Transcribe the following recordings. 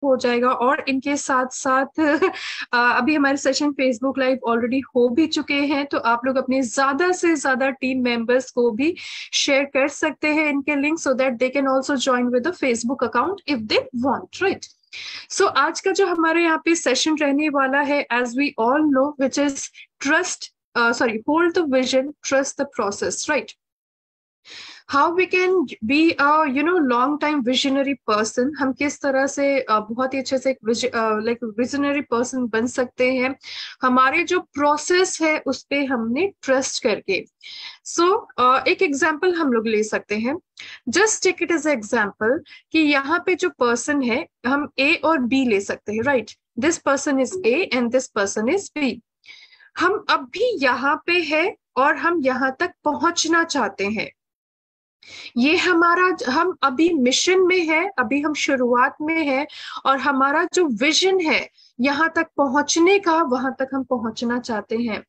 हो जाएगा। और इनके साथ साथ अभी हमारे सेशन फेसबुक लाइव ऑलरेडी हो भी चुके हैं, तो आप लोग अपने ज्यादा से ज्यादा टीम मेंबर्स को भी शेयर कर सकते हैं इनके link, so that they can also join with the Facebook account if they want, right. सो आज का जो हमारे यहाँ पे सेशन रहने वाला है, as we all know, which is trust, sorry, hold the vision, trust the process, right. How we can be long time visionary person, हम किस तरह से बहुत ही अच्छे से लाइक विजनरी पर्सन बन सकते हैं हमारे जो प्रोसेस है उस पे हमने ट्रस्ट करके। सो एक एग्जाम्पल हम लोग ले सकते हैं, just take it as example कि यहाँ पे जो पर्सन है, हम ए और बी ले सकते हैं, right. This person is A and this person is B. हम अब भी यहाँ पे है और हम यहाँ तक पहुंचना चाहते हैं। ये हमारा, हम अभी मिशन में है, अभी हम शुरुआत में है, और हमारा जो विजन है यहाँ तक पहुंचने का, वहां तक हम पहुंचना चाहते हैं।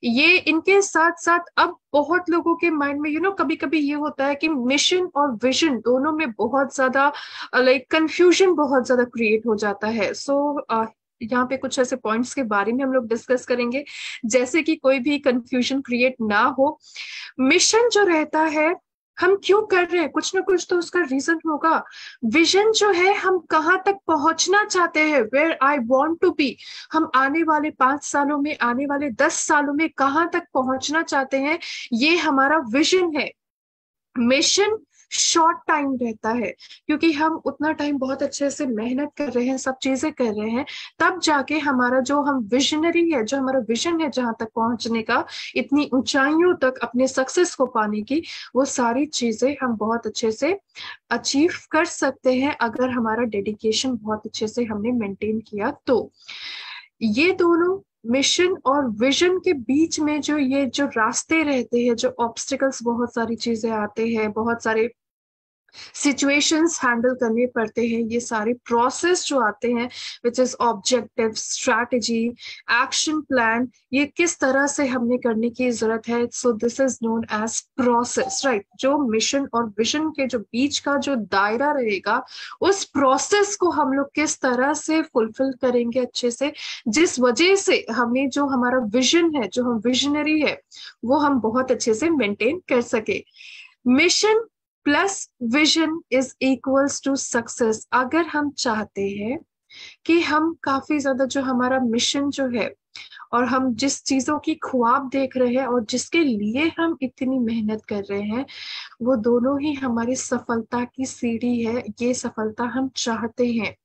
ये इनके साथ साथ अब बहुत लोगों के माइंड में कभी कभी ये होता है कि मिशन और विजन दोनों में बहुत ज्यादा लाइक कंफ्यूजन बहुत ज्यादा क्रिएट हो जाता है। सो यहाँ पे कुछ ऐसे पॉइंट्स के बारे में हम लोग डिस्कस करेंगे, जैसे कि कोई भी कंफ्यूजन क्रिएट ना हो। मिशन जो रहता है, हम क्यों कर रहे हैं, कुछ ना कुछ तो उसका रीजन होगा। विजन जो है, हम कहाँ तक पहुंचना चाहते हैं, where I want to be, हम आने वाले 5 सालों में, आने वाले 10 सालों में कहाँ तक पहुंचना चाहते हैं, ये हमारा विजन है। मिशन शॉर्ट टाइम रहता है, क्योंकि हम उतना टाइम बहुत अच्छे से मेहनत कर रहे हैं, सब चीजें कर रहे हैं, तब जाके हमारा जो हम विजनरी है, जो हमारा विजन है जहां तक पहुंचने का, इतनी ऊंचाइयों तक अपने सक्सेस को पाने की, वो सारी चीजें हम बहुत अच्छे से अचीव कर सकते हैं अगर हमारा डेडिकेशन बहुत अच्छे से हमने मेंटेन किया तो। ये दोनों मिशन और विजन के बीच में जो ये जो रास्ते रहते हैं, जो ऑब्स्टिकल्स, बहुत सारी चीजें आते हैं, बहुत सारे सिचुएशंस हैंडल करने पड़ते हैं, ये सारे प्रोसेस जो आते हैं, which is objective, strategy, action plan, ये किस तरह से हमने करने की जरूरत है। So this is known as process, right. जो मिशन और विजन के जो बीच का जो दायरा रहेगा, उस प्रोसेस को हम लोग किस तरह से फुलफिल करेंगे अच्छे से, जिस वजह से हमें जो हमारा विजन है, जो हम विजनरी है, वो हम बहुत अच्छे से मेंटेन कर सके। Mission plus vision is equals to success. अगर हम चाहते हैं कि हम काफी ज्यादा, जो हमारा मिशन जो है, और हम जिस चीजों की ख्वाब देख रहे हैं और जिसके लिए हम इतनी मेहनत कर रहे हैं, वो दोनों ही हमारी सफलता की सीढ़ी है, ये सफलता हम चाहते हैं।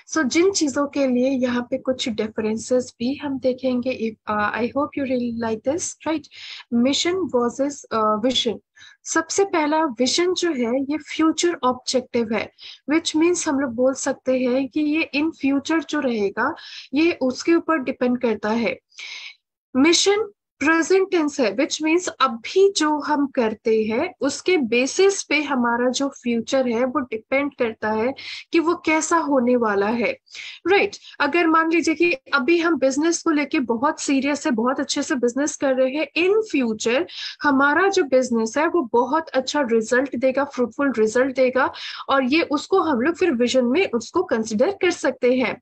सो जिन चीजों के लिए यहाँ पे कुछ डिफरेंसेस भी हम देखेंगे, I hope you really like this, right. Mission versus vision. सबसे पहला, विजन जो है ये फ्यूचर ऑब्जेक्टिव है, विच मीन्स हम लोग बोल सकते हैं कि ये इन फ्यूचर जो रहेगा, ये उसके ऊपर डिपेंड करता है। मिशन प्रेजेंट टेंस है, विच मीन्स अभी जो हम करते हैं उसके बेसिस पे हमारा जो फ्यूचर है वो डिपेंड करता है कि वो कैसा होने वाला है, राइट। अगर मान लीजिए कि अभी हम बिजनेस को लेके बहुत सीरियस है, बहुत अच्छे से बिजनेस कर रहे हैं, इन फ्यूचर हमारा जो बिजनेस है वो बहुत अच्छा रिजल्ट देगा, फ्रूटफुल रिजल्ट देगा, और ये उसको हम लोग फिर विजन में उसको कंसिडर कर सकते हैं।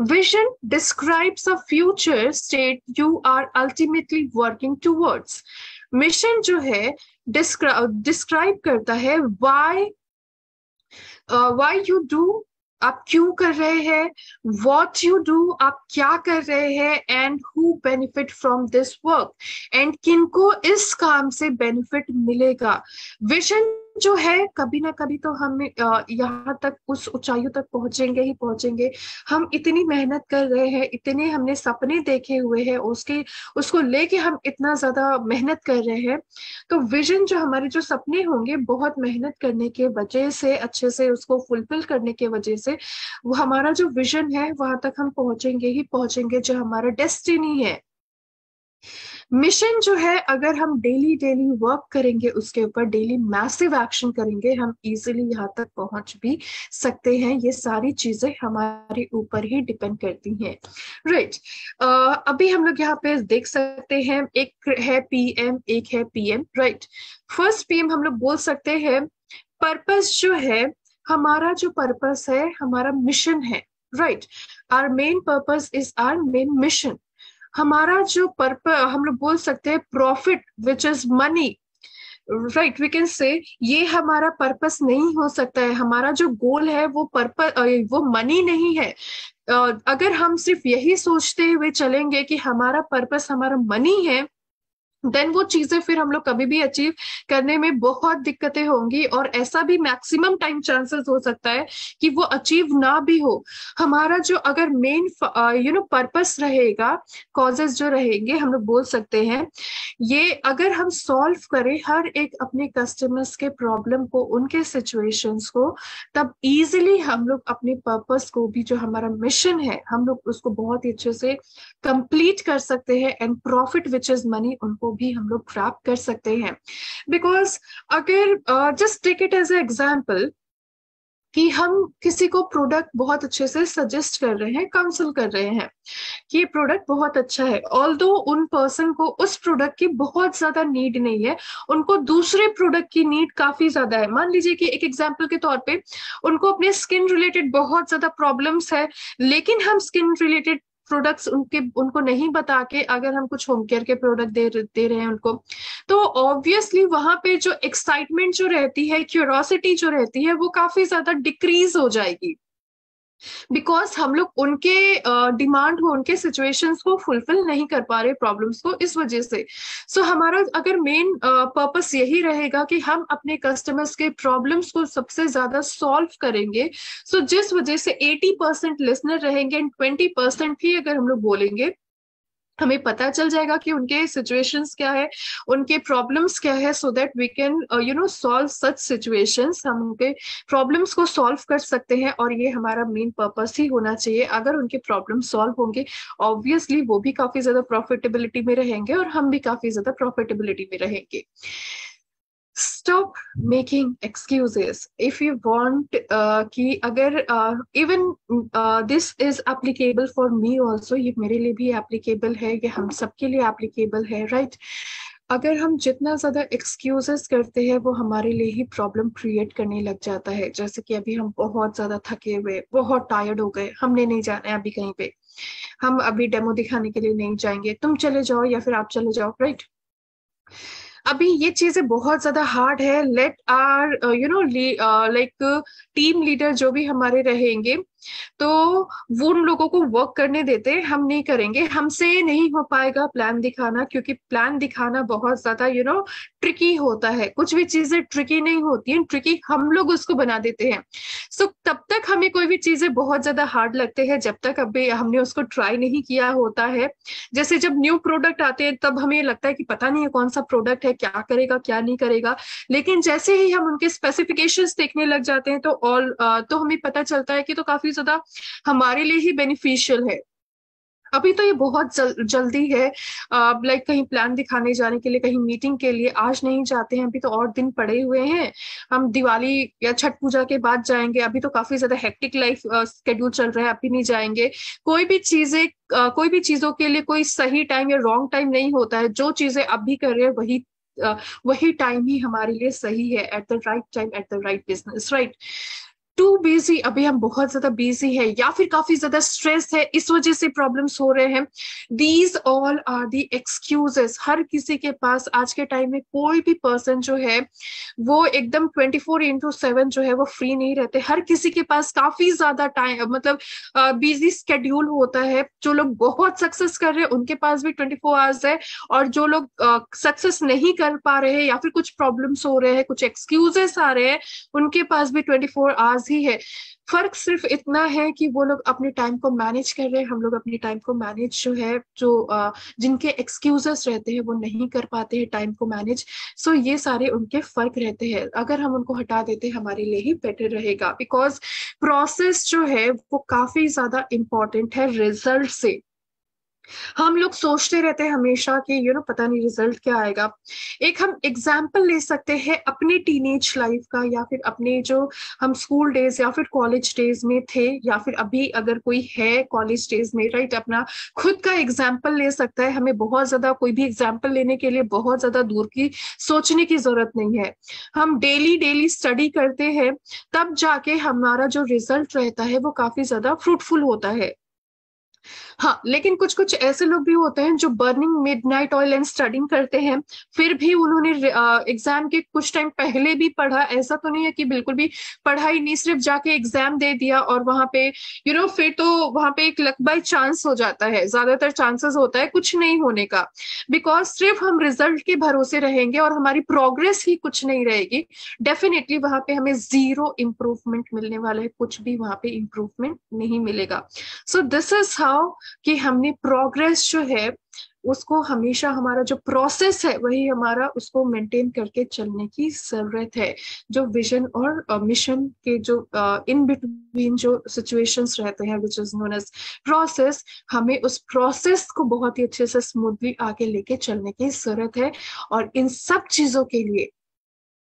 Vision describes a future state you are ultimately working towards. Mission जो है describe करता है why you do, आप क्यों कर रहे हैं, what you do, आप क्या कर रहे हैं, and who benefit from this work, and किनको इस काम से बेनिफिट मिलेगा। विजन जो है, कभी ना कभी तो हम यहाँ तक, उस ऊंचाइयों तक पहुंचेंगे ही पहुंचेंगे। हम इतनी मेहनत कर रहे हैं, इतने हमने सपने देखे हुए हैं, उसको लेके हम इतना ज्यादा मेहनत कर रहे हैं, तो विजन जो हमारे जो सपने होंगे, बहुत मेहनत करने के वजह से, अच्छे से उसको फुलफिल करने के वजह से, वो हमारा जो विजन है वहां तक हम पहुंचेंगे ही पहुंचेंगे, जो हमारा डेस्टिनी है। मिशन जो है, अगर हम डेली डेली वर्क करेंगे उसके ऊपर, डेली मैसिव एक्शन करेंगे, हम इजीली यहाँ तक पहुंच भी सकते हैं। ये सारी चीजें हमारे ऊपर ही डिपेंड करती हैं, राइट। अभी हम लोग यहाँ पे देख सकते हैं, एक है पीएम, एक है पीएम, राइट। फर्स्ट पीएम हम लोग बोल सकते हैं, पर्पस जो है हमारा जो पर्पस है, हमारा मिशन है, right. Our main purpose is our main mission. हमारा जो पर्पस, हम लोग बोल सकते हैं profit which is money, right, we can say ये हमारा पर्पस नहीं हो सकता है। हमारा जो गोल है वो पर्पस, वो मनी नहीं है। अगर हम सिर्फ यही सोचते हुए चलेंगे कि हमारा पर्पस हमारा मनी है, देन वो चीजें फिर हम लोग कभी भी अचीव करने में बहुत दिक्कतें होंगी, और ऐसा भी मैक्सिमम टाइम चांसेस हो सकता है कि वो अचीव ना भी हो। हमारा जो अगर मेन पर्पस रहेगा, कॉजेस जो रहेंगे, हम लोग बोल सकते हैं, ये अगर हम सॉल्व करें हर एक अपने कस्टमर्स के प्रॉब्लम को, उनके सिचुएशंस को, तब इजीली हम लोग अपने पर्पस को भी, जो हमारा मिशन है, हम लोग उसको बहुत ही अच्छे से कंप्लीट कर सकते हैं, and profit which is money उनको भी हम लोग प्राप्त कर सकते हैं। बिकॉज अगर just take it as a example कि हम किसी को प्रोडक्ट बहुत अच्छे से सजेस्ट कर रहे हैं, काउंसिल कर रहे हैं कि ये प्रोडक्ट बहुत अच्छा है, ऑल्दो उन पर्सन को उस प्रोडक्ट की बहुत ज्यादा नीड नहीं है, उनको दूसरे प्रोडक्ट की नीड काफी ज्यादा है। मान लीजिए कि एक एग्जांपल के तौर पे उनको अपने स्किन रिलेटेड बहुत ज्यादा प्रॉब्लम्स है, लेकिन हम स्किन रिलेटेड प्रोडक्ट्स उनको नहीं बता के अगर हम कुछ होम केयर के प्रोडक्ट दे रहे हैं उनको, तो ऑब्वियसली वहां पे जो एक्साइटमेंट जो रहती है, क्यूरोसिटी जो रहती है, वो काफी ज्यादा डिक्रीज हो जाएगी, बिकॉज हम लोग उनके डिमांड को, उनके सिचुएशंस को फुलफिल नहीं कर पा रहे, प्रॉब्लम्स को, इस वजह से। सो हमारा अगर मेन पर्पस यही रहेगा कि हम अपने कस्टमर्स के प्रॉब्लम्स को सबसे ज्यादा सॉल्व करेंगे, सो जिस वजह से 80% लिसनर रहेंगे एंड 20% ही अगर हम लोग बोलेंगे, हमें पता चल जाएगा कि उनके सिचुएशंस क्या है, उनके प्रॉब्लम्स क्या है, so that we can solve such situations. हम उनके प्रॉब्लम्स को सॉल्व कर सकते हैं, और ये हमारा मेन पर्पस ही होना चाहिए। अगर उनके प्रॉब्लम सॉल्व होंगे, ऑब्वियसली वो भी काफी ज्यादा प्रॉफिटेबिलिटी में रहेंगे, और हम भी काफी ज्यादा प्रॉफिटेबिलिटी में रहेंगे। Stop making excuses if you want कि अगर even this is applicable for me also, ये मेरे लिए भी applicable है, ये हम सबके लिए applicable है, right? अगर हम जितना ज्यादा एक्सक्यूजेस करते हैं, वो हमारे लिए ही प्रॉब्लम क्रिएट करने लग जाता है। जैसे कि अभी हम बहुत ज्यादा थके हुए, बहुत टायर्ड हो गए, हमने नहीं जाना है अभी कहीं पे, हम अभी डेमो दिखाने के लिए नहीं जाएंगे, तुम चले जाओ या फिर आप चले जाओ, राइट? अभी ये चीजें बहुत ज्यादा हार्ड है। Let are like team leader जो भी हमारे रहेंगे, तो वो उन लोगों को वर्क करने देते, हम नहीं करेंगे, हमसे नहीं हो पाएगा प्लान दिखाना, क्योंकि प्लान दिखाना बहुत ज्यादा ट्रिकी होता है। कुछ भी चीजें ट्रिकी नहीं होती हैं, ट्रिकी हम लोग उसको बना देते हैं। सो तब तक हमें कोई भी चीजें बहुत ज्यादा हार्ड लगते हैं जब तक अभी हमने उसको ट्राई नहीं किया होता है। जैसे जब न्यू प्रोडक्ट आते हैं, तब हमें लगता है कि पता नहीं है कौन सा प्रोडक्ट है, क्या करेगा क्या नहीं करेगा, लेकिन जैसे ही हम उनके स्पेसिफिकेशंस देखने लग जाते हैं, तो हमें पता चलता है कि तो काफी ज्यादा हमारे लिए ही बेनिफिशियल है। अभी तो ये बहुत जल्दी है, लाइक कहीं प्लान दिखाने जाने के लिए, कहीं मीटिंग के लिए आज नहीं जाते हैं, अभी तो और दिन पड़े हुए हैं। हम दिवाली या छठ पूजा के बाद जाएंगे, अभी तो काफी ज्यादा हेक्टिक लाइफ स्केड्यूल चल रहा है, अभी नहीं जाएंगे। कोई भी चीजों के लिए कोई सही टाइम या रॉन्ग टाइम नहीं होता है। जो चीजें अभी कर रहे हैं वही टाइम ही हमारे लिए सही है, at the right time at the right business, right? Too busy, अभी हम बहुत ज्यादा बिजी है, या फिर काफी ज्यादा स्ट्रेस है, इस वजह से प्रॉब्लम्स हो रहे हैं। These all are the excuses. हर किसी के पास आज के टाइम में कोई भी पर्सन जो है वो एकदम 24/7 जो है वो फ्री नहीं रहते। हर किसी के पास काफी ज्यादा टाइम, मतलब बिजी स्केड्यूल होता है। जो लोग बहुत सक्सेस कर रहे हैं उनके पास भी 24 आवर्स है, और जो लोग सक्सेस नहीं कर पा रहे हैं या फिर कुछ प्रॉब्लम्स हो रहे हैं, कुछ एक्सक्यूजेस आ रहे हैं, उनके पास भी 24 आवर्स ही है। फर्क सिर्फ इतना है कि वो लोग अपने टाइम को मैनेज कर रहे हैं, हम लोग अपने टाइम को मैनेज जो है, जिनके एक्सक्यूजेस रहते हैं वो नहीं कर पाते हैं टाइम को मैनेज। सो ये सारे उनके फर्क रहते हैं। अगर हम उनको हटा देते हमारे लिए ही बेटर रहेगा, बिकॉज प्रोसेस जो है वो काफी ज्यादा इंपॉर्टेंट है रिजल्ट से। हम लोग सोचते रहते हैं हमेशा कि पता नहीं रिजल्ट क्या आएगा। एक हम एग्जाम्पल ले सकते हैं अपने टीनेज लाइफ का, या फिर अपने जो हम स्कूल डेज या फिर कॉलेज डेज में थे, या फिर अभी अगर कोई है कॉलेज डेज में, राइट, अपना खुद का एग्जाम्पल ले सकता है। हमें बहुत ज्यादा कोई भी एग्जाम्पल लेने के लिए बहुत ज्यादा दूर की सोचने की जरूरत नहीं है। हम डेली डेली स्टडी करते हैं, तब जाके हमारा जो रिजल्ट रहता है वो काफी ज्यादा फ्रूटफुल होता है। हाँ, लेकिन कुछ कुछ ऐसे लोग भी होते हैं जो burning midnight oil and studying करते हैं, फिर भी उन्होंने एग्जाम के कुछ टाइम पहले भी पढ़ा। ऐसा तो नहीं है कि बिल्कुल भी पढ़ा ही नहीं, सिर्फ जाके एग्जाम दे दिया और वहां पे फिर तो वहां पे एक लक बाय चांस हो जाता है, ज्यादातर चांसेस होता है कुछ नहीं होने का। बिकॉज सिर्फ हम रिजल्ट के भरोसे रहेंगे और हमारी प्रोग्रेस ही कुछ नहीं रहेगी, डेफिनेटली वहां पे हमें जीरो इम्प्रूवमेंट मिलने वाला है, कुछ भी वहां पे इम्प्रूवमेंट नहीं मिलेगा। सो दिस इज हाउ कि हमने प्रोग्रेस जो है उसको हमेशा, हमारा जो प्रोसेस है वही हमारा, उसको मेंटेन करके चलने की जरूरत है। जो विजन और मिशन के जो इन बिटवीन जो सिचुएशंस रहते हैं which is known as process, हमें उस प्रोसेस को बहुत ही अच्छे से स्मूथली आगे लेके चलने की जरूरत है। और इन सब चीजों के लिए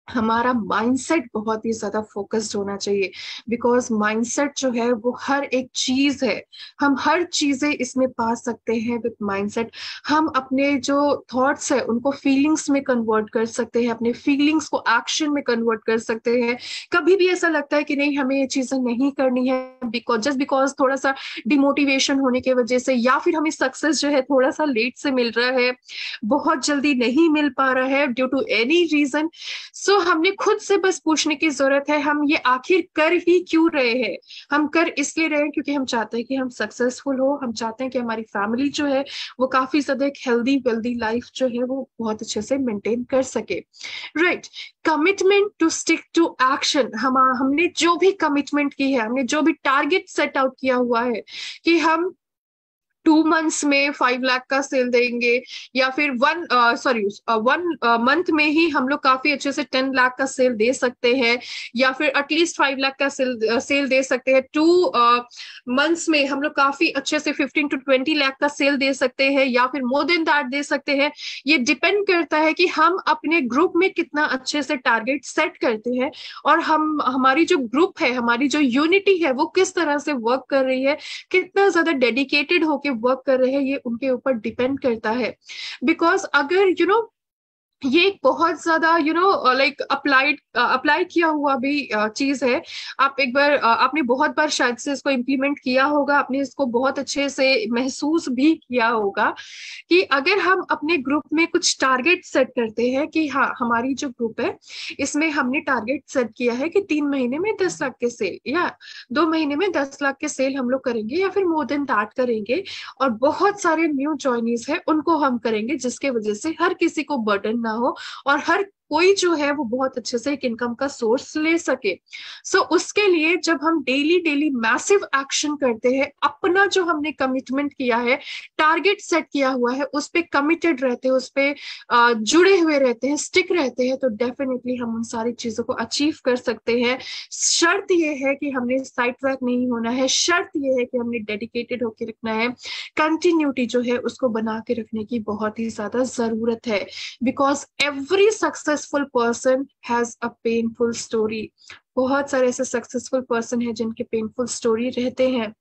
हमारा माइंडसेट बहुत ही ज्यादा फोकस्ड होना चाहिए। बिकॉज माइंडसेट जो है वो हर एक चीज है, हम हर चीजें इसमें पा सकते हैं विद माइंडसेट। हम अपने जो थॉट्स है उनको फीलिंग्स में कन्वर्ट कर सकते हैं, अपने फीलिंग्स को एक्शन में कन्वर्ट कर सकते हैं। कभी भी ऐसा लगता है कि नहीं हमें ये चीजें नहीं करनी है, बिकॉज थोड़ा सा डिमोटिवेशन होने की वजह से, या फिर हमें सक्सेस जो है थोड़ा सा लेट से मिल रहा है, बहुत जल्दी नहीं मिल पा रहा है ड्यू टू एनी रीजन। सो हमने खुद से बस पूछने की जरूरत है, हम ये आखिर कर ही क्यों रहे हैं। हम कर इसलिए रहे हैं क्योंकि हम चाहते हैं कि हम सक्सेसफुल हो, हम चाहते हैं कि हमारी फैमिली जो है वो काफी ज्यादा एक हेल्दी वेल्दी लाइफ जो है वो बहुत अच्छे से मेंटेन कर सके, right. Commitment to stick to action, हमने जो भी कमिटमेंट की है, हमने जो भी टारगेट सेट आउट किया हुआ है कि हम 2 मंथ्स में 5 लाख का सेल देंगे, या फिर 1 मंथ में ही हम लोग काफी अच्छे से 10 लाख का सेल दे सकते हैं, या फिर एटलीस्ट 5 लाख का सेल दे सकते हैं। 2 मंथ्स में हम लोग काफी अच्छे से 15 to 20 लाख का सेल दे सकते हैं, या फिर मोर देन दैट दे सकते हैं। ये डिपेंड करता है कि हम अपने ग्रुप में कितना अच्छे से टारगेट सेट करते हैं, और हमारी जो ग्रुप है, हमारी जो यूनिटी है वो किस तरह से वर्क कर रही है, कितना ज्यादा डेडिकेटेड होके वर्क कर रहे हैं, ये उनके ऊपर डिपेंड करता है। बिकॉज अगर ये एक बहुत ज्यादा लाइक अप्लाई किया हुआ भी चीज है। आप एक बार आपने बहुत बार शायद से इसको इम्प्लीमेंट किया होगा, आपने इसको बहुत अच्छे से महसूस भी किया होगा कि अगर हम अपने ग्रुप में कुछ टारगेट सेट करते हैं कि हाँ हमारी जो ग्रुप है इसमें हमने टारगेट सेट किया है कि 3 महीने में 10 लाख के सेल, या 2 महीने में 10 लाख के सेल हम लोग करेंगे, या फिर मोर देन दैट करेंगे, और बहुत सारे न्यू जॉइनीज है उनको हम करेंगे, जिसके वजह से हर किसी को बर्डन ना हो और हर कोई जो है वो बहुत अच्छे से एक इनकम का सोर्स ले सके। सो उसके लिए जब हम डेली डेली मैसिव एक्शन करते हैं, अपना जो हमने कमिटमेंट किया है, टारगेट सेट किया हुआ है, उस पे कमिटेड रहते हैं, उस पे जुड़े हुए रहते हैं, स्टिक रहते हैं, तो डेफिनेटली हम उन सारी चीजों को अचीव कर सकते हैं। शर्त ये है कि हमने साइड ट्रैक नहीं होना है, शर्त ये है कि हमने डेडिकेटेड होकर रखना है, कंटिन्यूटी जो है उसको बना के रखने की बहुत ही ज्यादा जरूरत है। Because every successful person has a painful story. बहुत सारे ऐसे सक्सेसफुल पर्सन हैं जिनके पेनफुल स्टोरी रहते हैं।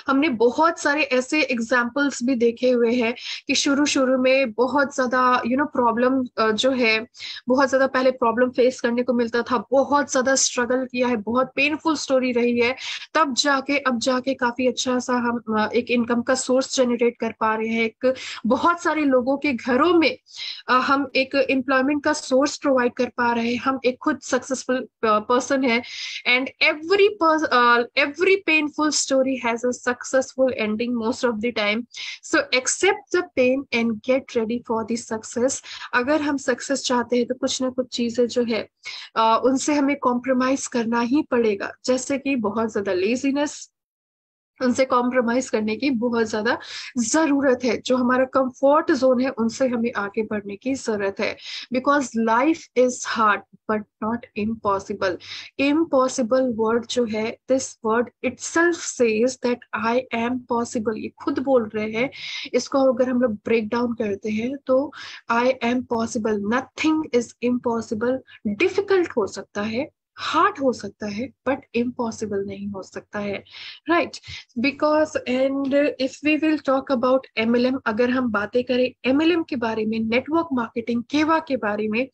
हमने बहुत सारे ऐसे एग्जाम्पल्स भी देखे हुए हैं कि शुरू शुरू में बहुत ज्यादा प्रॉब्लम जो है, बहुत ज्यादा पहले प्रॉब्लम फेस करने को मिलता था, बहुत ज्यादा स्ट्रगल किया है, बहुत पेनफुल स्टोरी रही है, तब जाके अब जाके काफी अच्छा सा हम एक इनकम का सोर्स जनरेट कर पा रहे हैं। एक बहुत सारे लोगों के घरों में हम एक एम्प्लॉयमेंट का सोर्स प्रोवाइड कर पा रहे हैं, हम एक खुद सक्सेसफुल पर्सन है। And every painful story has a successful ending most of the time. So accept the pain and get ready for the success. अगर हम सक्सेस चाहते हैं तो कुछ ना कुछ चीजें जो है उनसे हमें कॉम्प्रोमाइज करना ही पड़ेगा, जैसे कि बहुत ज्यादा लेजीनेस, उनसे कॉम्प्रोमाइज करने की बहुत ज्यादा जरूरत है। जो हमारा कंफर्ट जोन है उनसे हमें आगे बढ़ने की जरूरत है। Because life is hard but not impossible. Impossible word जो है, this word itself says that I am possible, ये खुद बोल रहे हैं। इसको अगर हम लोग ब्रेक डाउन करते हैं तो I am possible, nothing is impossible. Difficult हो सकता है, हार्ड हो सकता है, बट इम्पॉसिबल नहीं हो सकता है। Right. Because and if we will talk about MLM, अगर हम बातें करें एमएलएम के बारे में, नेटवर्क मार्केटिंग केवा के बारे में,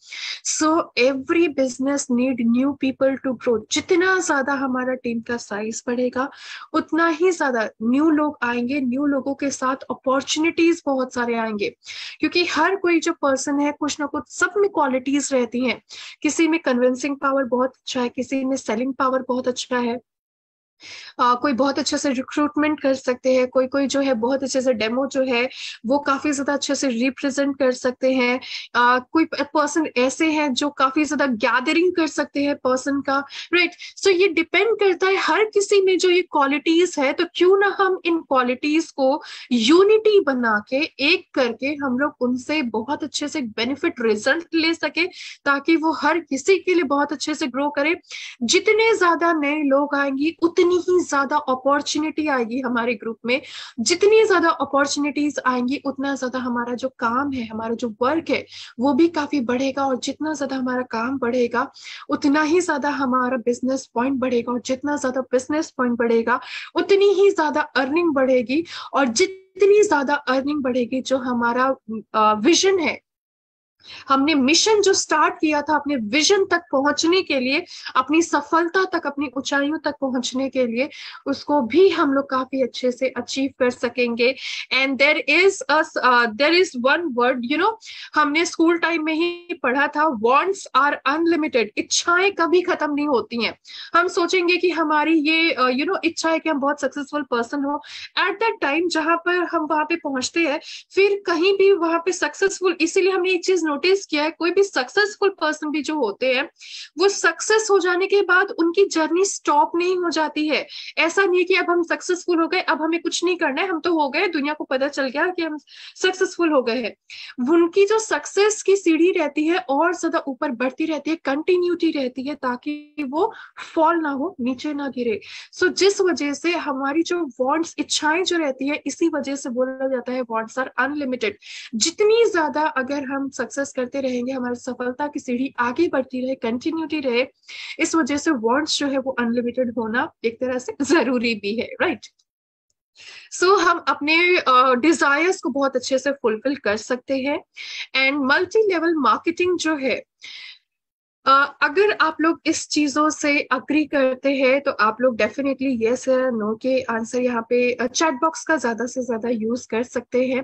so every business need new people to grow. जितना ज्यादा हमारा टीम का साइज बढ़ेगा उतना ही ज्यादा न्यू लोग आएंगे, न्यू लोगों के साथ अपॉर्चुनिटीज बहुत सारे आएंगे। क्योंकि हर कोई जो पर्सन है कुछ ना कुछ सब में क्वालिटीज रहती हैं। किसी में कन्विंसिंग पावर बहुत अच्छा है, किसी में सेलिंग पावर बहुत अच्छा है, कोई बहुत अच्छे से रिक्रूटमेंट कर सकते हैं, कोई कोई जो है बहुत अच्छे से डेमो जो है वो काफी ज्यादा अच्छे से रिप्रेजेंट कर सकते हैं। कोई पर्सन ऐसे हैं जो काफी ज्यादा गैदरिंग कर सकते हैं पर्सन का। राइट। सो ये डिपेंड करता है हर किसी में जो ये क्वालिटीज है, तो क्यों ना हम इन क्वालिटीज को यूनिटी बना के एक करके हम लोग उनसे बहुत अच्छे से बेनिफिट रिजल्ट ले सके, ताकि वो हर किसी के लिए बहुत अच्छे से ग्रो करे। जितने ज्यादा नए लोग आएंगे उतनी ही ज्यादा अपॉर्चुनिटी आएगी हमारे ग्रुप में। जितनी ज्यादा अपॉर्चुनिटीज आएंगी उतना ज्यादा हमारा जो काम है, हमारा जो वर्क है वो भी काफी बढ़ेगा। और जितना ज्यादा हमारा काम बढ़ेगा उतना ही ज्यादा हमारा बिजनेस पॉइंट बढ़ेगा, और जितना ज्यादा बिजनेस पॉइंट बढ़ेगा उतनी ही ज्यादा अर्निंग बढ़ेगी। और जितनी ज्यादा अर्निंग बढ़ेगी, जो हमारा विजन है, हमने मिशन जो स्टार्ट किया था अपने विजन तक पहुंचने के लिए, अपनी सफलता तक, अपनी ऊंचाइयों तक पहुंचने के लिए, उसको भी हम लोग काफी अच्छे से अचीव कर सकेंगे। And there is one word, you know, हमने स्कूल टाइम में ही पढ़ा था, वांट्स आर अनलिमिटेड। इच्छाएं कभी खत्म नहीं होती हैं। हम सोचेंगे कि हमारी ये इच्छा है कि हम बहुत सक्सेसफुल पर्सन हो। एट दैट टाइम जहां पर हम वहां पे पहुंचते हैं, फिर कहीं भी वहां पे सक्सेसफुल, इसीलिए हमने एक चीज नोटिस किया है, कोई भी सक्सेसफुल पर्सन भी जो होते हैं वो सक्सेस हो जाने के बाद उनकी जर्नी स्टॉप नहीं हो जाती है। ऐसा नहीं है कि अब हम सक्सेसफुल हो गए, अब हमें कुछ नहीं करना है, हम तो हो गए, दुनिया को पता चल गया कि हम सक्सेसफुल हो गए हैं। उनकी जो सक्सेस की सीढ़ी रहती है और ज्यादा ऊपर बढ़ती रहती है, कंटिन्यूटी रहती है, ताकि वो फॉल ना हो, नीचे ना गिरे। सो जिस वजह से हमारी जो वांट्स, इच्छाएं जो रहती है, इसी वजह से बोला जाता है वांट्स आर अनलिमिटेड। जितनी ज्यादा अगर हम सक्सेस करते रहेंगे, हमारी सफलता की सीढ़ी आगे बढ़ती रहे, कंटिन्यूटी रहे, इस वजह से वांट्स जो है वो अनलिमिटेड होना एक तरह से जरूरी भी है। राइट। सो हम अपने डिजायर्स को बहुत अच्छे से फुलफिल कर सकते हैं। एंड मल्टी लेवल मार्केटिंग जो है, अगर आप लोग इस चीजों से अग्री करते हैं तो आप लोग डेफिनेटली यस या नो के आंसर यहाँ पे चैट बॉक्स का ज्यादा से ज्यादा यूज कर सकते हैं।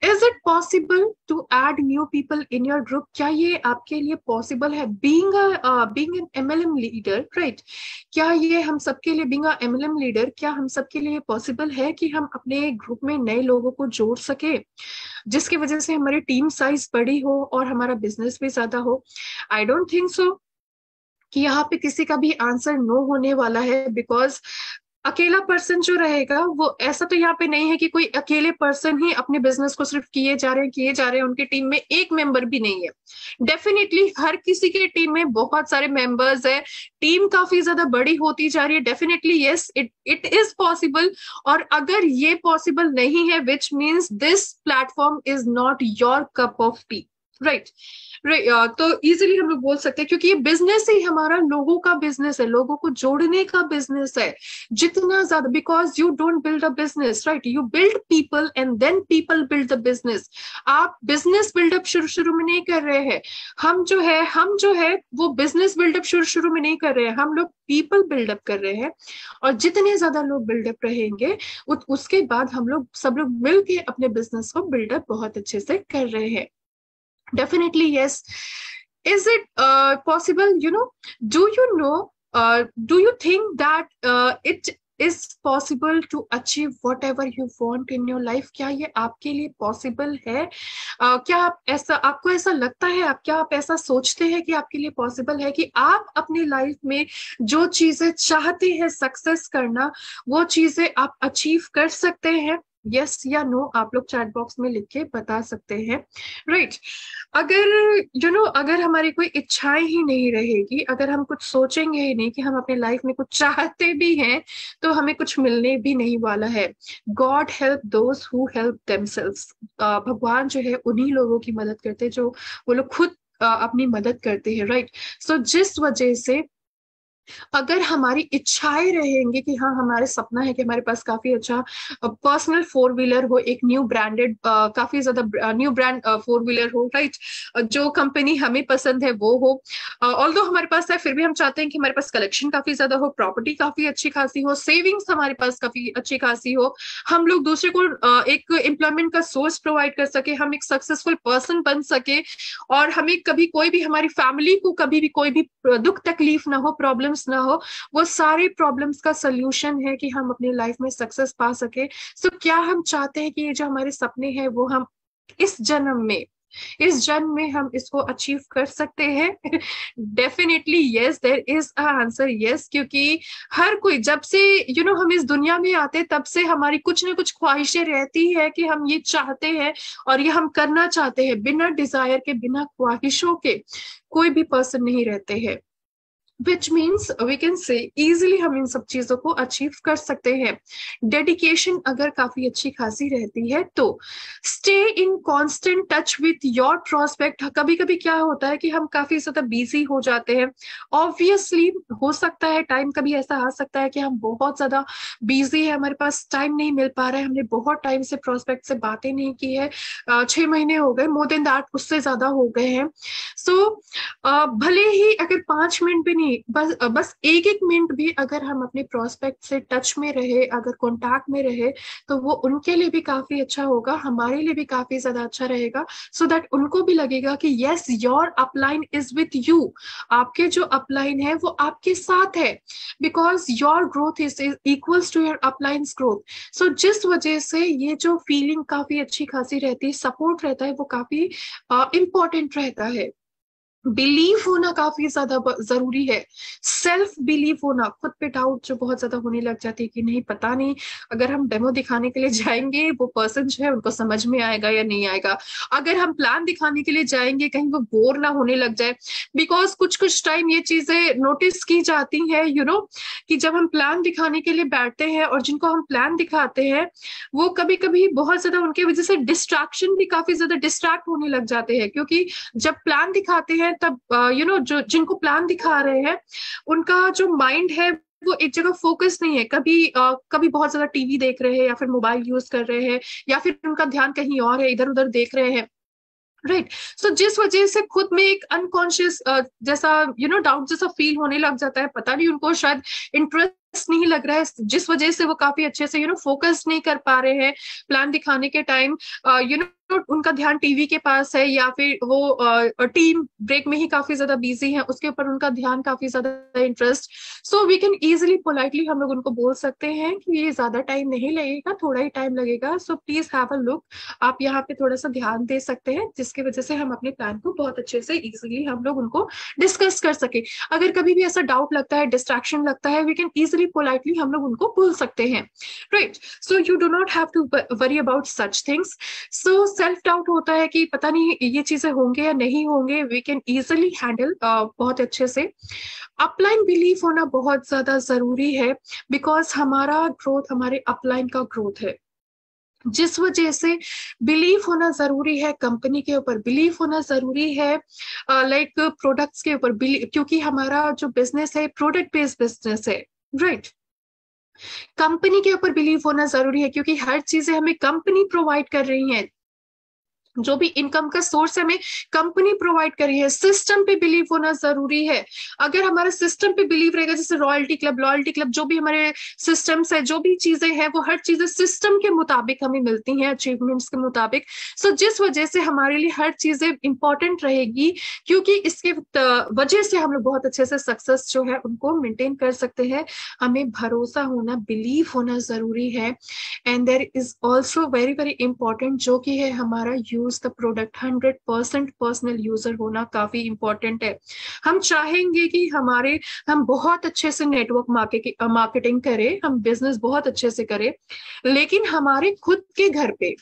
Is it possible to add new people in your group? क्या ये आपके लिए पॉसिबल है, being an MLM leader? Right. क्या ये हम सबके लिए, बीइंग अ एमएलएम लीडर, क्या हम सबके लिए पॉसिबल है कि हम अपने ग्रुप में नए लोगों को जोड़ सके, जिसकी वजह से हमारी टीम साइज बड़ी हो और हमारा बिजनेस भी ज्यादा हो? आई डोंट थिंक सो कि यहाँ पे किसी का भी आंसर नो होने वाला है। बिकॉज अकेला पर्सन जो रहेगा वो, ऐसा तो यहाँ पे नहीं है कि कोई अकेले पर्सन ही अपने बिजनेस को सिर्फ किए जा रहे हैं, उनकी टीम में एक मेंबर भी नहीं है। डेफिनेटली हर किसी की टीम में बहुत सारे मेंबर्स है, टीम काफी ज्यादा बड़ी होती जा रही है। Definitely yes, it is possible. और अगर ये पॉसिबल नहीं है, which means this platform is not your cup of T. Right. तो इजीली हम लोग बोल सकते हैं, क्योंकि ये बिजनेस ही हमारा लोगों का बिजनेस है, लोगों को जोड़ने का बिजनेस है। जितना ज्यादा, because you don't build a business, right, you build people and then people build the business. आप बिजनेस बिल्डअप शुरू शुरू में नहीं कर रहे हैं। हम जो है वो बिजनेस बिल्डअप शुरू शुरू में नहीं कर रहे हैं, हम लोग पीपल बिल्डअप कर रहे हैं। और जितने ज्यादा लोग बिल्डअप रहेंगे उसके बाद हम लोग सब लोग मिलके अपने बिजनेस को बिल्डअप बहुत अच्छे से कर रहे हैं। Definitely, yes. Is it possible, do you know, do you think that is possible to achieve whatever you want in your life? क्या ये आपके लिए पॉसिबल है? क्या आप ऐसा, आपको ऐसा लगता है, क्या आप ऐसा सोचते हैं कि आपके लिए पॉसिबल है कि आप अपनी लाइफ में जो चीजें चाहते हैं सक्सेस करना, वो चीजें आप अचीव कर सकते हैं? यस या नो आप लोग चैट बॉक्स में लिख के बता सकते हैं, राइट? अगर अगर हमारी कोई इच्छाएं ही नहीं रहेगी, अगर हम कुछ सोचेंगे ही नहीं कि हम अपने लाइफ में कुछ चाहते भी हैं, तो हमें कुछ मिलने भी नहीं वाला है। God help those who help themselves. भगवान जो है उन्हीं लोगों की मदद करते हैं जो वो लोग खुद अपनी मदद करते हैं, राइट? सो जिस वजह से अगर हमारी इच्छाएं रहेंगी कि हाँ, हमारे सपना है कि हमारे पास काफी अच्छा पर्सनल फोर व्हीलर हो, एक न्यू ब्रांडेड, काफी ज्यादा न्यू ब्रांड फोर व्हीलर हो, राइट? जो कंपनी हमें पसंद है वो हो। ऑल्दो हमारे पास है, फिर भी हम चाहते हैं कि हमारे पास कलेक्शन काफी ज्यादा हो, प्रॉपर्टी काफी अच्छी खासी हो, सेविंग्स हमारे पास काफी अच्छी खासी हो, हम लोग दूसरे को एक एम्प्लॉयमेंट का सोर्स प्रोवाइड कर सके, हम एक सक्सेसफुल पर्सन बन सके, और हमें कभी कोई भी, हमारी फैमिली को कभी भी कोई भी दुख तकलीफ ना हो, प्रॉब्लम्स ना हो। वो सारे प्रॉब्लम्स का सल्यूशन है कि हम अपनी लाइफ में सक्सेस पा सके। सो क्या हम चाहते हैं कि ये जो हमारे सपने हैं वो हम इस जन्म में, हम इसको अचीव कर सकते हैं? Definitely yes, there is a answer yes. क्योंकि हर कोई जब से हम इस दुनिया में आते तब से हमारी कुछ ना कुछ ख्वाहिशें रहती है कि हम ये चाहते हैं और ये हम करना चाहते हैं। बिना डिजायर के, बिना ख्वाहिशों के कोई भी पर्सन नहीं रहते हैं। Which means we can say easily हम इन सब चीजों को अचीव कर सकते हैं। डेडिकेशन अगर काफी अच्छी खासी रहती है तो stay in constant touch with your prospect. कभी कभी क्या होता है कि हम काफी ज्यादा बिजी हो जाते हैं, ऑब्वियसली हो सकता है टाइम कभी ऐसा आ सकता है कि हम बहुत ज्यादा बिजी है, हमारे पास टाइम नहीं मिल पा रहा है, हमने बहुत टाइम से प्रोस्पेक्ट से बातें नहीं की है, 6 महीने हो गए, मोर देन दैट, उससे ज्यादा हो गए हैं। सो भले ही अगर 5 मिनट भी नहीं, बस एक एक मिनट भी अगर हम अपने प्रोस्पेक्ट से टच में रहे, अगर कांटेक्ट में रहे, तो वो उनके लिए भी काफी अच्छा होगा, हमारे लिए भी काफी ज्यादा अच्छा रहेगा। सो दैट उनको भी लगेगा कि yes, your upline is with you. आपके जो अपलाइन है वो आपके साथ है, because your growth is equals to your uplines growth. So जिस वजह से ये जो फीलिंग काफी अच्छी खासी रहती है, सपोर्ट रहता है, वो काफी इंपॉर्टेंट रहता है। बिलीव होना काफी ज्यादा जरूरी है। सेल्फ बिलीव होना, खुद पे डाउट जो बहुत ज्यादा होने लग जाती है कि नहीं, पता नहीं अगर हम डेमो दिखाने के लिए जाएंगे वो पर्सन जो है उनको समझ में आएगा या नहीं आएगा, अगर हम प्लान दिखाने के लिए जाएंगे कहीं वो बोर ना होने लग जाए। बिकॉज कुछ कुछ टाइम ये चीजें नोटिस की जाती है कि जब हम प्लान दिखाने के लिए बैठते हैं और जिनको हम प्लान दिखाते हैं वो कभी कभी बहुत ज्यादा उनके वजह से डिस्ट्रैक्शन भी काफी ज्यादा डिस्ट्रैक्ट होने लग जाते हैं। क्योंकि जब प्लान दिखाते हैं तब जो जिनको प्लान दिखा रहे हैं उनका जो माइंड है वो एक जगह फोकस नहीं है, कभी बहुत ज्यादा टीवी देख रहे हैं या फिर मोबाइल यूज कर रहे हैं या फिर उनका ध्यान कहीं और है, इधर उधर देख रहे हैं, राइट? सो जिस वजह से खुद में एक अनकॉन्शियस जैसा डाउट जैसा फील होने लग जाता है, पता नहीं उनको शायद इंटरेस्ट नहीं लग रहा है, जिस वजह से वो काफी अच्छे से फोकस नहीं कर पा रहे हैं प्लान दिखाने के टाइम। उनका ध्यान टीवी के पास है या फिर वो टीम ब्रेक में ही काफी ज्यादा बिजी है, उसके ऊपर उनका ध्यान, काफी ज्यादा interest. So we can easily politely हम लोग उनको बोल सकते हैं कि ये ज्यादा टाइम नहीं लगेगा, थोड़ा ही टाइम लगेगा, so please have a look. आप यहाँ पे थोड़ा सा ध्यान दे सकते हैं जिसकी वजह से हम अपने प्लान को बहुत अच्छे से इजिली हम लोग उनको डिस्कस कर सके। अगर कभी भी ऐसा डाउट लगता है, डिस्ट्रैक्शन लगता है, वी कैन इजिली पोलाइटली हम लोग उनको बोल सकते हैं, right? So you do not have to worry about such things. So self doubt होता है कि पता नहीं ये चीजें होंगे या नहीं होंगे, वी कैन इजिली हैंडल बहुत अच्छे से। अपलाइन बिलीफ होना बहुत ज्यादा जरूरी है, बिकॉज हमारा ग्रोथ हमारे अपलाइन का ग्रोथ है, जिस वजह से बिलीफ होना जरूरी है। कंपनी के ऊपर बिलीफ होना जरूरी है, लाइक प्रोडक्ट्स के ऊपर, क्योंकि हमारा जो बिजनेस है प्रोडक्ट बेस्ड बिजनेस है, राइट? कंपनी के ऊपर बिलीव होना जरूरी है क्योंकि हर चीजें हमें कंपनी प्रोवाइड कर रही है। जो भी इनकम का सोर्स हमें कंपनी प्रोवाइड करी है, सिस्टम पे बिलीव होना जरूरी है। अगर हमारा सिस्टम पे बिलीव रहेगा, जैसे रॉयल्टी क्लब, लॉयल्टी क्लब, जो भी हमारे सिस्टम्स है, जो भी चीजें हैं, वो हर चीजें सिस्टम के मुताबिक हमें मिलती हैं, अचीवमेंट्स के मुताबिक। सो जिस वजह से हमारे लिए हर चीजें इंपॉर्टेंट रहेगी, क्योंकि इसके वजह से हम लोग बहुत अच्छे से सक्सेस जो है उनको मेंटेन कर सकते हैं। हमें भरोसा होना, बिलीव होना जरूरी है। And there is also very very important, जो कि है हमारा use the product. 100% personal user होना काफी इंपॉर्टेंट है। हम चाहेंगे कि हम बहुत अच्छे से नेटवर्क मार्केटिंग करें, हम बिजनेस बहुत अच्छे से करें, लेकिन हमारे खुद के घर पे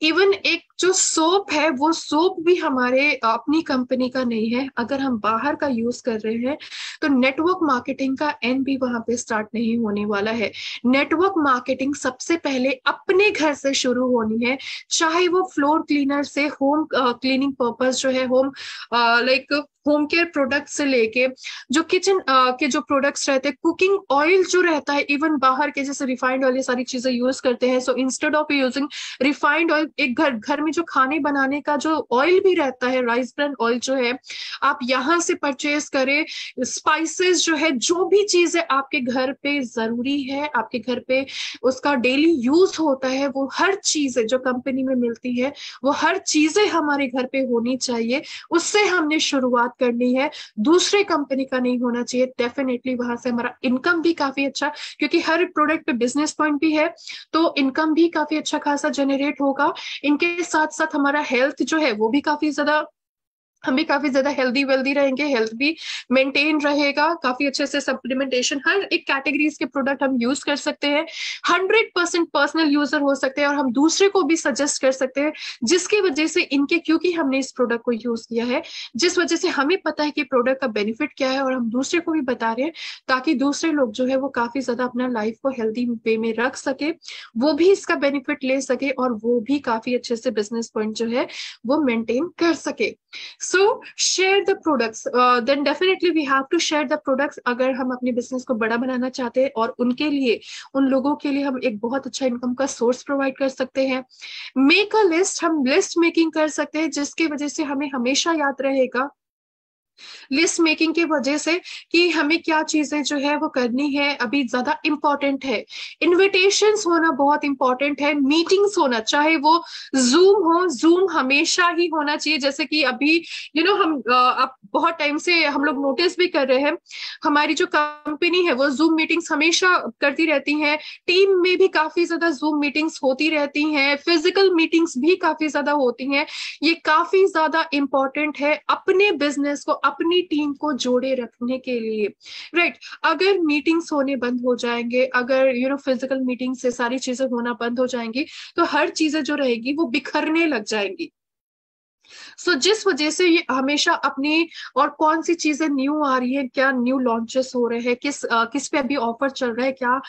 इवन एक जो सोप है, वो सोप भी हमारे अपनी कंपनी का नहीं है। अगर हम बाहर का यूज कर रहे हैं तो नेटवर्क मार्केटिंग का एंड भी वहां पे स्टार्ट नहीं होने वाला है। नेटवर्क मार्केटिंग सबसे पहले अपने घर से शुरू होनी है, चाहे वो फ्लोर क्लीनर से होम क्लीनिंग पर्पस जो है, home like home care product से लेके जो किचन के जो प्रोडक्ट्स रहते हैं, कुकिंग ऑयल जो रहता है, इवन बाहर के जैसे रिफाइंड ऑयल, ये सारी चीजें यूज करते हैं। So instead of using refined oil, एक घर घर में जो खाने बनाने का जो ऑयल भी रहता है, राइस ब्रांड ऑयल जो है, आप यहाँ से परचेज करें। स्पाइसेस जो है, जो भी चीजें आपके घर पे जरूरी है, आपके घर पे उसका डेली यूज होता है, वो हर चीजें जो कंपनी में मिलती है, वो हर चीजें हमारे घर पे होनी चाहिए। उससे हमने शुरुआत करनी है, दूसरे कंपनी का नहीं होना चाहिए। डेफिनेटली वहां से हमारा इनकम भी काफी अच्छा, क्योंकि हर प्रोडक्ट पे बिजनेस पॉइंट भी है, तो इनकम भी काफी अच्छा खासा जनरेट होगा। इनके साथ साथ हमारा हेल्थ जो है वो भी काफी ज्यादा, हम भी काफी ज्यादा हेल्दी वेल्दी रहेंगे, हेल्थ भी मेंटेन रहेगा। काफी अच्छे से सप्लीमेंटेशन, हर एक कैटेगरीज के प्रोडक्ट हम यूज कर सकते हैं। 100% पर्सनल यूजर हो सकते हैं, और हम दूसरे को भी सजेस्ट कर सकते हैं, जिसकी वजह से इनके, क्योंकि हमने इस प्रोडक्ट को यूज किया है, जिस वजह से हमें पता है कि प्रोडक्ट का बेनिफिट क्या है, और हम दूसरे को भी बता रहे हैं, ताकि दूसरे लोग जो है वो काफी ज्यादा अपना लाइफ को हेल्दी वे में रख सके, वो भी इसका बेनिफिट ले सके, और वो भी काफी अच्छे से बिजनेस पॉइंट जो है वो मेंटेन कर सके। So share the products. Then definitely we have to share the products। अगर हम अपने बिजनेस को बड़ा बनाना चाहते हैं, और उनके लिए, उन लोगों के लिए हम एक बहुत अच्छा इनकम का सोर्स प्रोवाइड कर सकते हैं। मेक अ लिस्ट, हम लिस्ट मेकिंग कर सकते हैं, जिसकी वजह से हमें हमेशा याद रहेगा, लिस्ट मेकिंग की वजह से, कि हमें क्या चीजें जो है वो करनी है, अभी ज्यादा इंपॉर्टेंट है। इन्विटेशंस होना बहुत इंपॉर्टेंट है। मीटिंग्स होना, चाहे वो जूम हो, जूम हमेशा ही होना चाहिए। जैसे कि अभी हम अब बहुत टाइम से हम लोग नोटिस भी कर रहे हैं, हमारी जो कंपनी है वो जूम मीटिंग्स हमेशा करती रहती है। टीम में भी काफी ज्यादा जूम मीटिंग्स होती रहती हैं, फिजिकल मीटिंग्स भी काफी ज्यादा होती हैं। ये काफी ज्यादा इंपॉर्टेंट है अपने बिजनेस को, अपनी टीम को जोड़े रखने के लिए, राइट। अगर मीटिंग्स होने बंद हो जाएंगे, अगर फिजिकल मीटिंग से सारी चीजें होना बंद हो जाएंगी, तो हर चीजें जो रहेगी वो बिखरने लग जाएंगी। जिस वजह से ये हमेशा अपनी, और कौन सी चीजें न्यू आ रही है, क्या न्यू लॉन्चेस हो रहे हैं, किस पे अभी ऑफर चल रहा है, क्या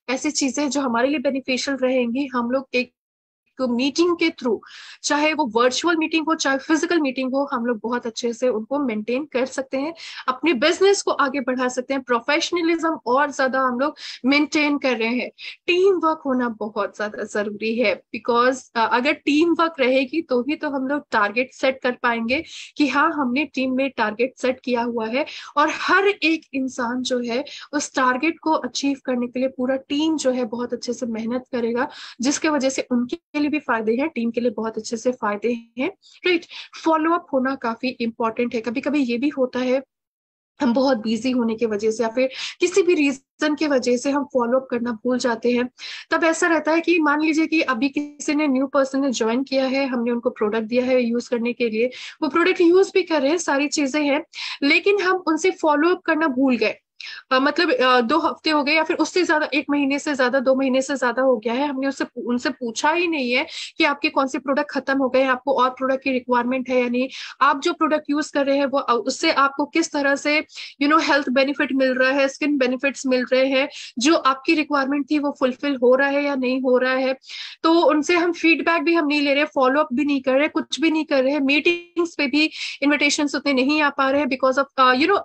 ऐसी चीजें जो हमारे लिए बेनिफिशियल रहेंगी, हम लोग एक मीटिंग के थ्रू, चाहे वो वर्चुअल मीटिंग हो चाहे फिजिकल मीटिंग हो, हम लोग बहुत अच्छे से उनको मेंटेन कर सकते हैं, अपने बिजनेस को आगे बढ़ा सकते हैं। प्रोफेशनलिज्म और ज्यादा हम लोग मेंटेन कर रहे हैं। टीम वर्क होना बहुत ज्यादा जरूरी है, बिकॉज अगर टीम वर्क रहेगी तो ही तो हम लोग टारगेट सेट कर पाएंगे, कि हाँ हमने टीम में टारगेट सेट किया हुआ है, और हर एक इंसान जो है उस टारगेट को अचीव करने के लिए पूरा टीम जो है बहुत अच्छे से मेहनत करेगा, जिसके वजह से उनके लिए भी फायदे हैं, टीम के लिए बहुत अच्छे से फायदे हैं, राइट। फॉलो अप होना काफी इंपॉर्टेंट है। कभी कभी ये भी होता है, हम बहुत बिजी होने की वजह से, या फिर किसी भी रीजन की वजह से हम फॉलो अप करना भूल जाते हैं। तब ऐसा रहता है कि मान लीजिए कि अभी किसी ने, न्यू पर्सन ने ज्वाइन किया है, हमने उनको प्रोडक्ट दिया है यूज करने के लिए, वो प्रोडक्ट यूज भी कर रहे हैं, सारी चीजें हैं, लेकिन हम उनसे फॉलो अप करना भूल गए। मतलब 2 हफ्ते हो गए, या फिर उससे ज्यादा, 1 महीने से ज्यादा, 2 महीने से ज्यादा हो गया है, हमने उससे उनसे पूछा ही नहीं है कि आपके कौन से प्रोडक्ट खत्म हो गए हैं, आपको और प्रोडक्ट की रिक्वायरमेंट है या नहीं, आप जो प्रोडक्ट यूज कर रहे हैं वो उससे आपको किस तरह से हेल्थ बेनिफिट मिल रहा है, स्किन बेनिफिट्स मिल रहे हैं, जो आपकी रिक्वायरमेंट थी वो फुलफिल हो रहा है या नहीं हो रहा है। तो उनसे हम फीडबैक भी हम नहीं ले रहे, फॉलो अप भी नहीं कर रहे, कुछ भी नहीं कर रहे हैं, मीटिंग्स पे भी इन्विटेशंस उतने नहीं आ पा रहे हैं because of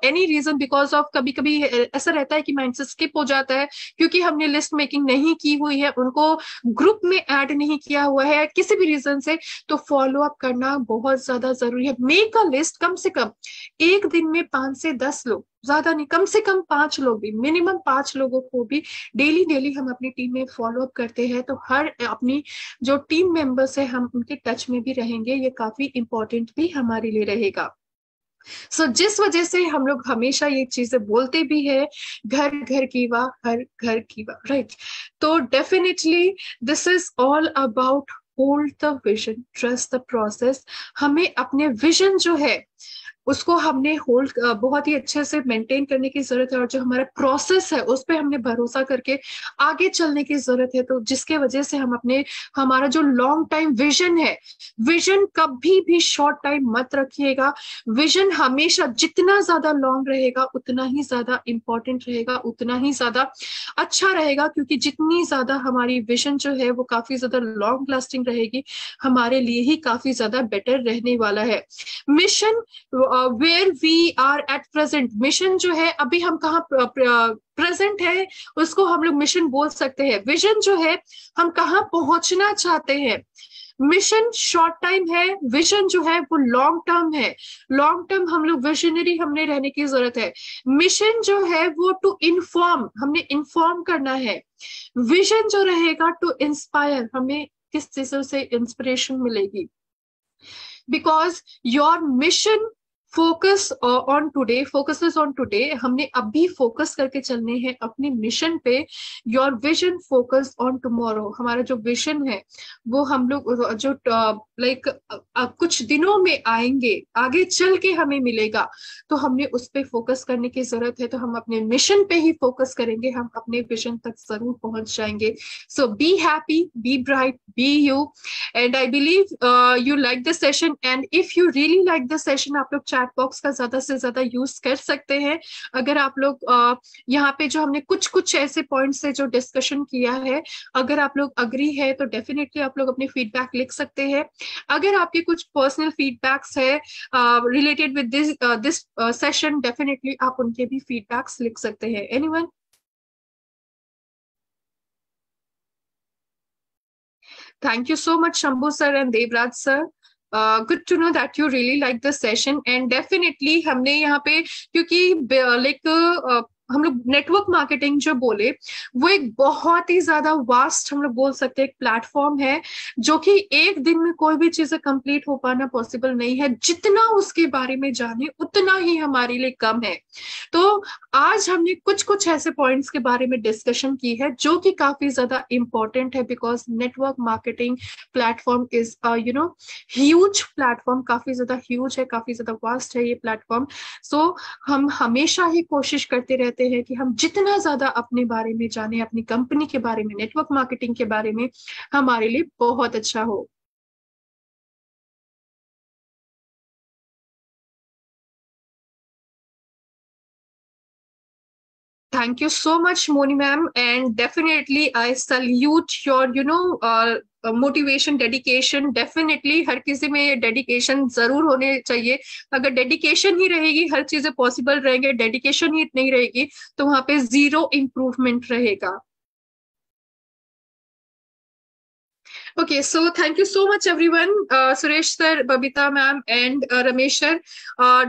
any reason, because of कभी कभी ऐसा रहता है कि माइंड से स्किप हो जाता है क्योंकि हमने लिस्ट मेकिंग नहीं की हुई है, उनको ग्रुप में ऐड नहीं किया हुआ है किसी भी रीजन से। तो फॉलो अप करना बहुत ज्यादा जरूरी है। मेक अ लिस्ट, कम से कम एक दिन में 5 से 10 लोग, ज्यादा नहीं, कम से कम 5 लोग भी, मिनिमम 5 लोगों को भी डेली डेली हम अपनी टीम में फॉलो अप करते हैं तो हर अपनी जो टीम मेंबर्स है हम उनके टच में भी रहेंगे, ये काफी इंपॉर्टेंट भी हमारे लिए रहेगा। जिस वजह से हम लोग हमेशा ये चीजें बोलते भी है, घर घर की वाह, हर घर की वाह, राइट। तो definitely this is all about hold the vision, trust the process. हमें अपने विजन जो है उसको हमने होल्ड बहुत ही अच्छे से मेंटेन करने की जरूरत है, और जो हमारा प्रोसेस है उस पर हमने भरोसा करके आगे चलने की जरूरत है। तो जिसके वजह से हम अपने, हमारा जो लॉन्ग टाइम विजन है, विजन कभी भी शॉर्ट टाइम मत रखिएगा। विजन हमेशा जितना ज्यादा लॉन्ग रहेगा उतना ही ज्यादा इंपॉर्टेंट रहेगा, उतना ही ज्यादा अच्छा रहेगा, क्योंकि जितनी ज्यादा हमारी विजन जो है वो काफी ज्यादा लॉन्ग लास्टिंग रहेगी, हमारे लिए ही काफी ज्यादा बेटर रहने वाला है। Mission where we are at present, mission जो है अभी हम कहाँ प्रेजेंट है उसको हम लोग मिशन बोल सकते हैं। विजन जो है हम कहाँ पहुंचना चाहते हैं। मिशन शॉर्ट टाइम है, विजन जो है वो लॉन्ग टर्म है। लॉन्ग टर्म हम लोग विजनरी हमने रहने की जरूरत है। मिशन जो है वो टू इन्फॉर्म, हमने इन्फॉर्म करना है। विजन जो रहेगा टू इंस्पायर, हमें किस चीजों से इंस्पिरेशन मिलेगी, because your mission focus on today, focuses on today, हमने अभी फोकस करके चलने हैं अपने मिशन पे। Your vision focus on tomorrow, हमारा जो विजन है वो हम लोग जो लाइक कुछ दिनों में आएंगे, आगे चल के हमें मिलेगा, तो हमने उस पे फोकस करने की जरूरत है। तो हम अपने मिशन पे ही फोकस करेंगे, हम अपने विजन तक जरूर पहुंच जाएंगे। So be happy, be bright, be you, and I believe you like the session, and if you really like the session, आप लोग चैट बॉक्स का ज्यादा से ज्यादा यूज कर सकते हैं। अगर आप लोग यहाँ पे जो हमने कुछ कुछ ऐसे पॉइंट्स से जो डिस्कशन किया है, अगर आप लोग अग्री है तो डेफिनेटली आप लोग अपने फीडबैक लिख सकते हैं। अगर आपके कुछ पर्सनल फीडबैक्स है related with this session, definitely आप उनके भी फीडबैक्स लिख सकते हैं। Anyone? Thank you so much, Shambhu sir and Devraj sir. Good to know that you really like the session, and definitely हमने यहाँ पे, क्योंकि लाइक हम लोग नेटवर्क मार्केटिंग जो बोले वो एक बहुत ही ज्यादा वास्ट, हम लोग बोल सकते हैं, एक प्लेटफॉर्म है जो कि एक दिन में कोई भी चीजें कंप्लीट हो पाना पॉसिबल नहीं है। जितना उसके बारे में जाने उतना ही हमारे लिए कम है। तो आज हमने कुछ कुछ ऐसे पॉइंट्स के बारे में डिस्कशन की है जो कि काफी ज्यादा इंपॉर्टेंट है, because network marketing platform is huge platform, काफी ज्यादा ह्यूज है, काफी ज्यादा वास्ट है ये प्लेटफॉर्म। सो हम हमेशा ही कोशिश करते रहते हैं कि हम जितना ज्यादा अपने बारे में जाने, अपनी कंपनी के बारे में, नेटवर्क मार्केटिंग के बारे में, हमारे लिए बहुत अच्छा हो। Thank you so much, Moni ma'am, and definitely I salute your, motivation, dedication. Definitely हर किसी में ये dedication जरूर होने चाहिए। अगर dedication ही रहेगी, हर चीजें possible रहेंगे, dedication ही नहीं रहेगी तो वहां पे zero improvement रहेगा। Okay, so thank you so much, everyone. Suresh sir, Babita ma'am, and Ramesh sir.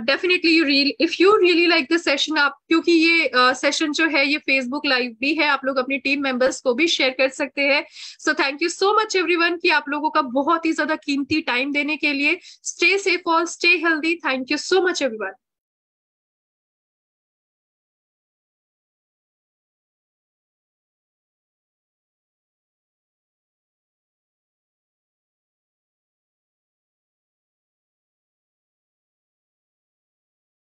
Definitely, if you really like this session, आप, क्योंकि ये session जो है ये Facebook Live भी है, आप लोग अपनी team members को भी share कर सकते हैं। So thank you so much, everyone, कि आप लोगों का बहुत ही ज्यादा कीमती time देने के लिए। Stay safe और stay healthy. Thank you so much, everyone.